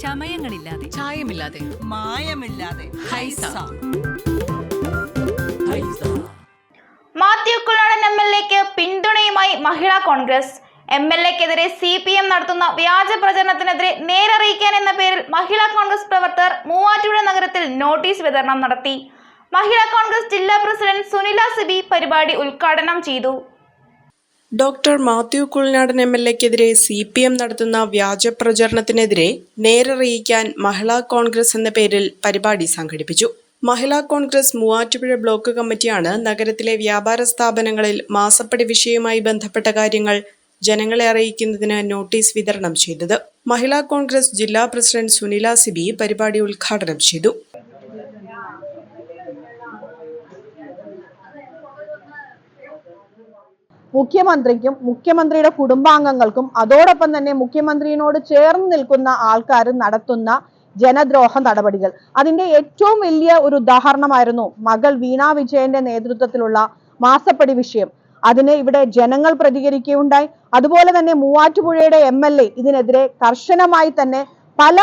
ചമയങ്ങളില്ലാതെ, ചായമില്ലാതെ, മായമില്ലാതെ. ഹൈസ. മാത്യു കുഴൽനാടൻ MLA-ക്ക് പിന്തുണയുമായി മഹിളാ കോൺഗ്രസ്. MLA-ക്കെതിരെ CPM നടത്തുന്ന വ്യാജ പ്രചരണത്തിനെതിരെ നേരറിയിക്കാൻ എന്ന പേരിൽ മഹിളാ കോൺഗ്രസ് പ്രവർത്തകർ മൂവാറ്റുപുഴ നഗരത്തിൽ നോട്ടീസ് വിതരണം നടത്തി. മഹിളാ കോൺഗ്രസ് ജില്ലാ പ്രസിഡന്റ് സുനില സിബി പരിപാടി ഉദ്ഘാടനം ചെയ്തു. ഡോക്ടർ മാത്യു കുഴൽനാടൻ MLA-ക്കെതിരെ CPM നടത്തുന്ന വ്യാജ പ്രചരണത്തിനെതിരെ നേരറിയിക്കാൻ മഹിളാ കോൺഗ്രസ് എന്ന പേരിൽ പരിപാടി സംഘടിപ്പിച്ചു. മഹിളാ കോൺഗ്രസ് മൂവാറ്റുപുഴ ബ്ലോക്ക് കമ്മിറ്റിയാണ് നഗരത്തിലെ വ്യാപാര സ്ഥാപനങ്ങളിൽ മാസപ്പടി വിഷയവുമായി ബന്ധപ്പെട്ട കാര്യങ്ങൾ ജനങ്ങളെ അറിയിക്കുന്നതിന് നോട്ടീസ് വിതരണം ചെയ്തത്. മഹിളാ കോൺഗ്രസ് ജില്ലാ പ്രസിഡന്റ് സുനില സിബി പരിപാടി ഉദ്ഘാടനം ചെയ്തു. മുഖ്യമന്ത്രിക്കും മുഖ്യമന്ത്രിയുടെ കുടുംബാംഗങ്ങൾക്കും അതോടൊപ്പം തന്നെ മുഖ്യമന്ത്രിയോട് ചേർന്ന് നിൽക്കുന്ന ആൾക്കാർ നടത്തുന്ന ജനദ്രോഹ നടപടികൾ, അതിന്റെ ഏറ്റവും വലിയ ഒരു ഉദാഹരണമായിരുന്നു മകൾ വീണ വിജയന്റെ നേതൃത്വത്തിലുള്ള മാസപ്പടി വിഷയം. അതിന് ഇവിടെ ജനങ്ങൾ പ്രതികരിക്കുകയുണ്ടായി. അതുപോലെ തന്നെ മൂവാറ്റുപുഴയുടെ MLA ഇതിനെതിരെ കർശനമായി തന്നെ പല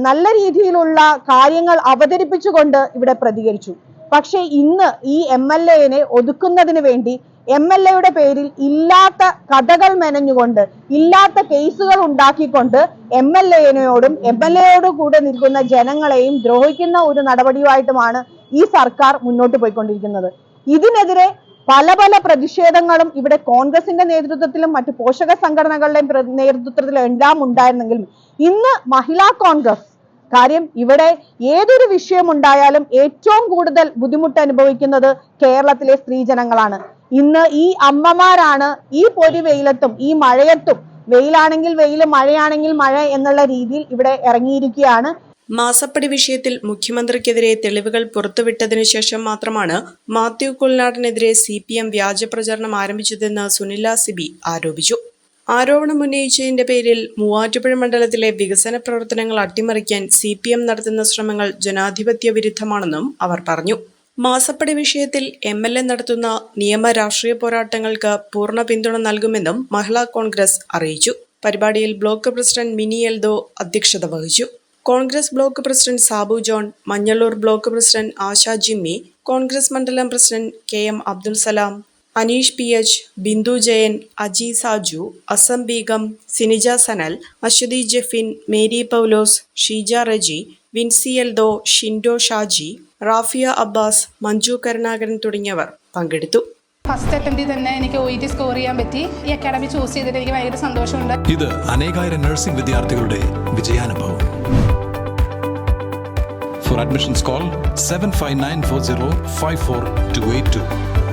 നല്ല രീതിയിലുള്ള കാര്യങ്ങൾ അവതരിപ്പിച്ചുകൊണ്ട് ഇവിടെ പ്രതികരിച്ചു. പക്ഷെ ഇന്ന് ഈ MLA-നെ ഒതുക്കുന്നതിന് വേണ്ടി MLA-യുടെ പേരിൽ ഇല്ലാത്ത കഥകൾ മെനഞ്ഞുകൊണ്ട്, ഇല്ലാത്ത കേസുകൾ ഉണ്ടാക്കിക്കൊണ്ട് MLA-യോടും MLA-യോടും കൂടെ നിൽക്കുന്ന ജനങ്ങളെയും ദ്രോഹിക്കുന്ന ഒരു നടപടിയുമായിട്ടുമാണ് ഈ സർക്കാർ മുന്നോട്ട് പോയിക്കൊണ്ടിരിക്കുന്നത്. ഇതിനെതിരെ പല പ്രതിഷേധങ്ങളും ഇവിടെ കോൺഗ്രസിന്റെ നേതൃത്വത്തിലും മറ്റു പോഷക സംഘടനകളുടെയും നേതൃത്വത്തിലും എല്ലാം ഉണ്ടായിരുന്നെങ്കിലും ഇന്ന് മഹിളാ കോൺഗ്രസ് കാര്യം ഇവിടെ ഏതൊരു വിഷയം ഉണ്ടായാലും ഏറ്റവും കൂടുതൽ ബുദ്ധിമുട്ട് അനുഭവിക്കുന്നത് കേരളത്തിലെ സ്ത്രീജനങ്ങളാണ്. ഇന്ന് ഈ അമ്മമാരാണ് ഈ പൊരി വെയിലത്തും ഈ മഴയത്തും, വെയിലാണെങ്കിൽ വെയിൽ, മഴയാണെങ്കിൽ മഴ എന്നുള്ള രീതിയിൽ ഇവിടെ ഇറങ്ങിയിരിക്കുകയാണ്. മാസപ്പടി വിഷയത്തിൽ മുഖ്യമന്ത്രിക്കെതിരെ തെളിവുകൾ പുറത്തുവിട്ടതിനു ശേഷം മാത്രമാണ് മാത്യു കുഴൽനാടനെതിരെ CPM വ്യാജ പ്രചരണം ആരംഭിച്ചതെന്ന് സുനില സിബി ആരോപിച്ചു. ആരോപണം ഉന്നയിച്ചതിന്റെ പേരിൽ മൂവാറ്റുപുഴ മണ്ഡലത്തിലെ വികസന പ്രവർത്തനങ്ങൾ അട്ടിമറിക്കാൻ CPM നടത്തുന്ന ശ്രമങ്ങൾ ജനാധിപത്യ വിരുദ്ധമാണെന്നും അവർ പറഞ്ഞു. മാസപ്പടി വിഷയത്തിൽ MLA നടത്തുന്ന നിയമ രാഷ്ട്രീയ പോരാട്ടങ്ങൾക്ക് പൂർണ്ണ പിന്തുണ നൽകുമെന്നും മഹിളാ കോൺഗ്രസ് അറിയിച്ചു. പരിപാടിയിൽ ബ്ലോക്ക് പ്രസിഡന്റ് മിനി എൽദോ അധ്യക്ഷത വഹിച്ചു. Congress block president Sabu John, Manjalur block president Asha Jimmy, Congress മണ്ഡലം president KM Abdul Salam, Aneesh PH, Bindu Jayan, Aji Saju, Asam Beegum, Sinija Sanal, Aswathy Jefin, Mary Paulose, Sheeja Reji, Vincy Eldho, Shindo Shaji, Rafiya Abbas, Manju Karunakaran തുടങ്ങിയവർ പങ്കെടുത്തു. ഫസ്റ്റ് അറ്റംപ്റ്റിൽ തന്നെ എനിക്ക് OET സ്കോർ ചെയ്യാൻ പറ്റി. ഈ അക്കാഡമി ചൂസ് ചെയ്തിട്ട് എനിക്ക് ഭയങ്കര സന്തോഷമുണ്ട്. ഇത് അനേകായിരം നഴ്സിംഗ് വിദ്യാർത്ഥികളുടെ വിജയാനുഭവം. For admissions call 7594054282.